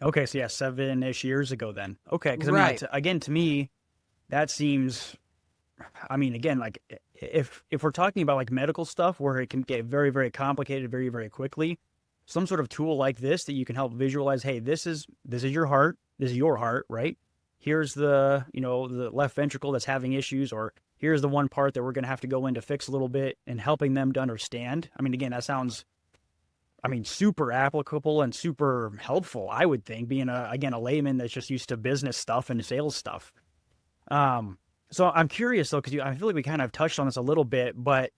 Okay, so yeah, 7-ish years ago then. Okay, because I mean, Right. again, to me, that seems. I mean, again, like if we're talking about like medical stuff where it can get very, very complicated very, very quickly, some sort of tool like this that you can help visualize, hey, this is your heart, right? Here's the the left ventricle that's having issues, or here's the one part that we're gonna have to go in to fix a little bit, and helping them to understand. I mean, again, that sounds, I mean, super applicable and super helpful. I would think, being a layman that's just used to business stuff and sales stuff. Um, so I'm curious though, because I feel like we kind of touched on this a little bit, but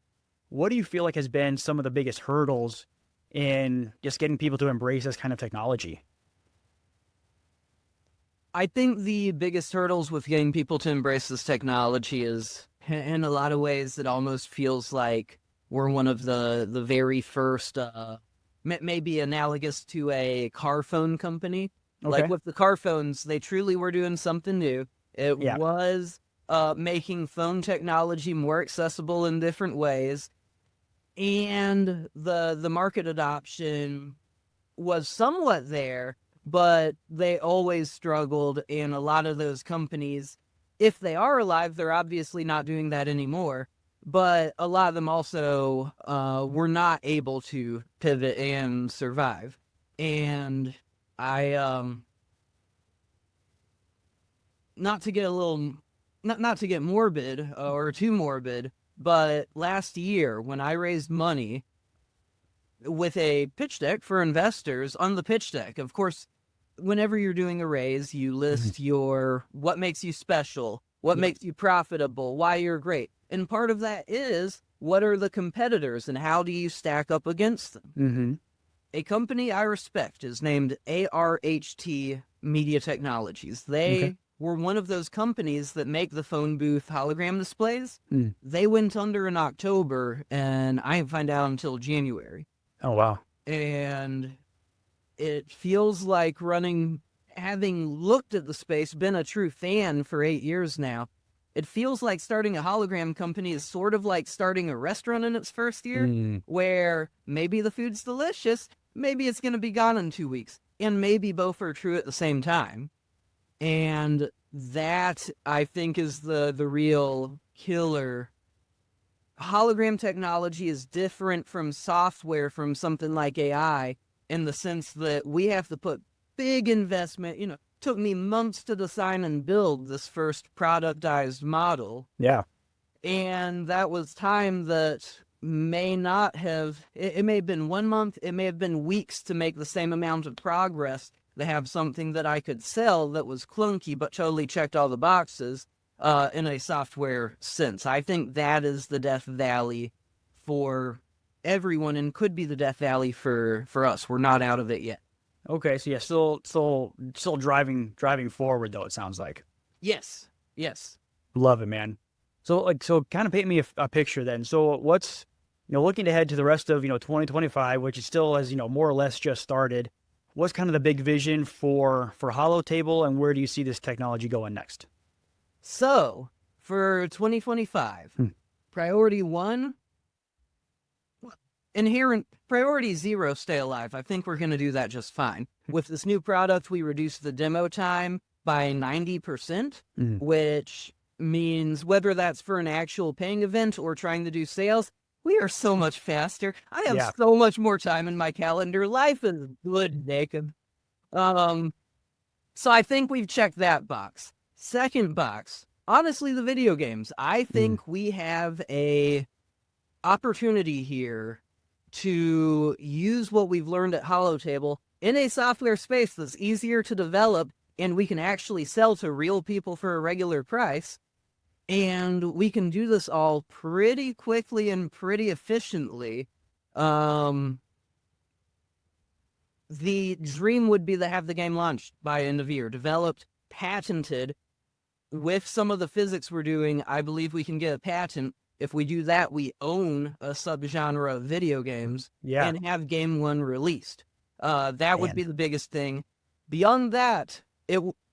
what do you feel like has been some of the biggest hurdles in just getting people to embrace this kind of technology? I think the biggest hurdles with getting people to embrace this technology is, in a lot of ways, it almost feels like we're one of the very first, maybe analogous to a car phone company. Like Okay. with the car phones, they truly were doing something new. It Yeah. was making phone technology more accessible in different ways, and the market adoption was somewhat there, but they always struggled. And a lot of those companies, if they are alive, they're obviously not doing that anymore. But a lot of them also were not able to pivot and survive. And I, not to get a little, not to get morbid or too morbid, but last year when I raised money with a pitch deck for investors, on the pitch deck, of course, whenever you're doing a raise, you Mhm. list your what makes you special, what Yeah. makes you profitable, why you're great. And part of that is what are the competitors and how do you stack up against them? Hmm. A company I respect is named ARHT Media Technologies. Okay. They were one of those companies that make the phone booth hologram displays. Mm. They went under in October, and I didn't find out until January. Oh wow. And it feels like having looked at the space, been a true fan for 8 years now, it feels like starting a hologram company is sort of like starting a restaurant in its first year, Mm. where maybe the food's delicious, maybe it's going to be gone in 2 weeks, and maybe both are true at the same time. And that, I think, is the real killer. Hologram technology is different from software, from something like AI, in the sense that we have to put big investment. Took me months to design and build this first productized model. Yeah. And that was time that may not have, it may have been 1 month, it may have been weeks to make the same amount of progress to have something that I could sell that was clunky but totally checked all the boxes in a software sense. I think that is the death valley for everyone, and could be the death valley for us. We're not out of it yet. Okay. So yeah, still driving forward though. It sounds like. Yes, yes. Love it, man. So kind of paint me a picture then. So what's, looking ahead to the rest of, 2025, which is still, as more or less just started. What's kind of the big vision for HollowTABLE, and where do you see this technology going next? So for 2025, Hmm. priority one, inherent priority zero, stay alive. I think we're going to do that just fine. With this new product, we reduced the demo time by 90%, Mm. which means whether that's for an actual paying event or trying to do sales, we are so much faster. I have Yeah. so much more time in my calendar. Life is good, Jacob. Um, so I think we've checked that box. Second box, honestly, the video games. I Mm. think we have a opportunity here to use what we've learned at HollowTABLE in a software space that's easier to develop and we can actually sell to real people for a regular price. And we can do this all pretty quickly and pretty efficiently. Um, the dream would be to have the game launched by end of year, developed, patented. With some of the physics we're doing, I believe we can get a patent. If we do that, we own a subgenre of video games Yeah. and have game one released. That would be Man. the biggest thing. Beyond that,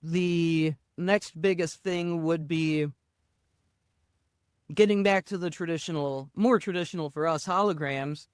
the next biggest thing would be getting back to the traditional, more traditional for us, holograms.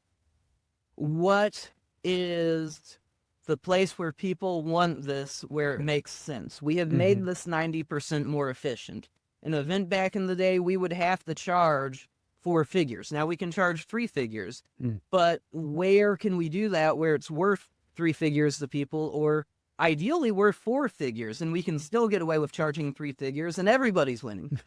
What is the place where people want this, where it makes sense. We have made this 90% more efficient. An event back in the day, we would have to charge 4 figures. Now we can charge 3 figures, but where can we do that where it's worth 3 figures to people, or ideally worth 4 figures, and we can still get away with charging 3 figures and everybody's winning.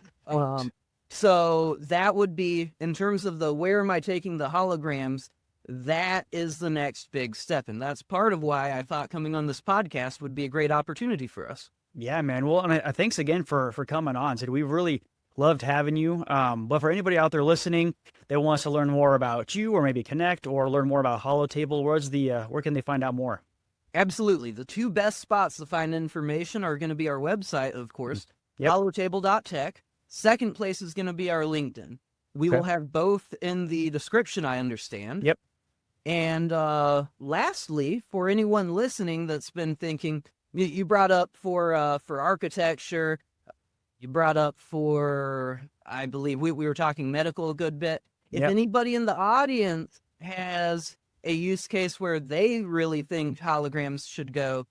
So that would be, in terms of the where am I taking the holograms, that is the next big step. And that's part of why I thought coming on this podcast would be a great opportunity for us. Yeah, man. Well, and thanks again for coming on, Sid. We really loved having you. But for anybody out there listening that wants to learn more about you, or maybe connect or learn more about HollowTABLE, where can they find out more? Absolutely. The 2 best spots to find information are going to be our website, of course, HollowTABLE.tech. Second place is going to be our LinkedIn. We will have both in the description, I understand. Yep. And lastly, for anyone listening that's been thinking, you brought up for architecture, you brought up for, I believe we were talking medical a good bit. If anybody in the audience has a use case where they really think holograms should go,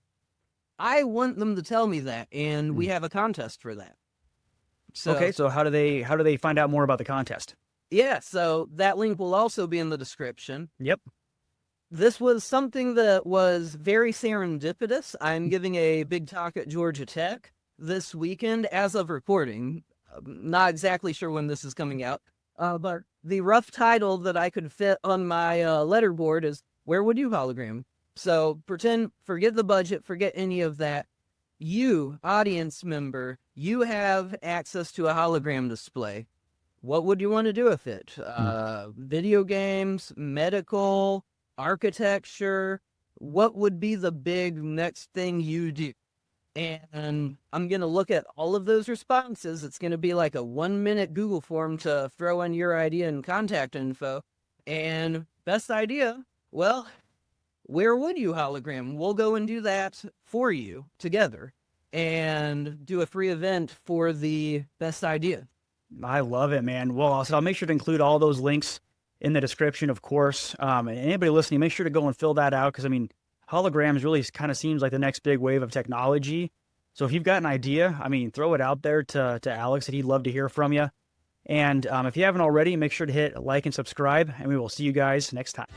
I want them to tell me that, and we have a contest for that. So, okay, so how do they find out more about the contest? Yeah, so that link will also be in the description. Yep. This was something that was very serendipitous. I'm giving a big talk at Georgia Tech this weekend as of recording. Not exactly sure when this is coming out, but the rough title that I could fit on my letterboard is, Where Would You Hologram? So forget the budget, forget any of that. You, audience member, you have access to a hologram display. What would you want to do with it? Video games, medical, architecture. What would be the big next thing you do? And I'm going to look at all of those responses. It's going to be like a 1-minute Google form to throw in your idea and contact info. And best idea, well, where would you hologram? We'll go and do that for you together and do a free event for the best idea. I love it, man. Well, I'll make sure to include all those links in the description, of course. And anybody listening, make sure to go and fill that out, because, I mean, holograms really kind of seems like the next big wave of technology. So if you've got an idea, I mean, throw it out there to Alex, and he'd love to hear from you. And if you haven't already, make sure to hit like and subscribe, and we will see you guys next time.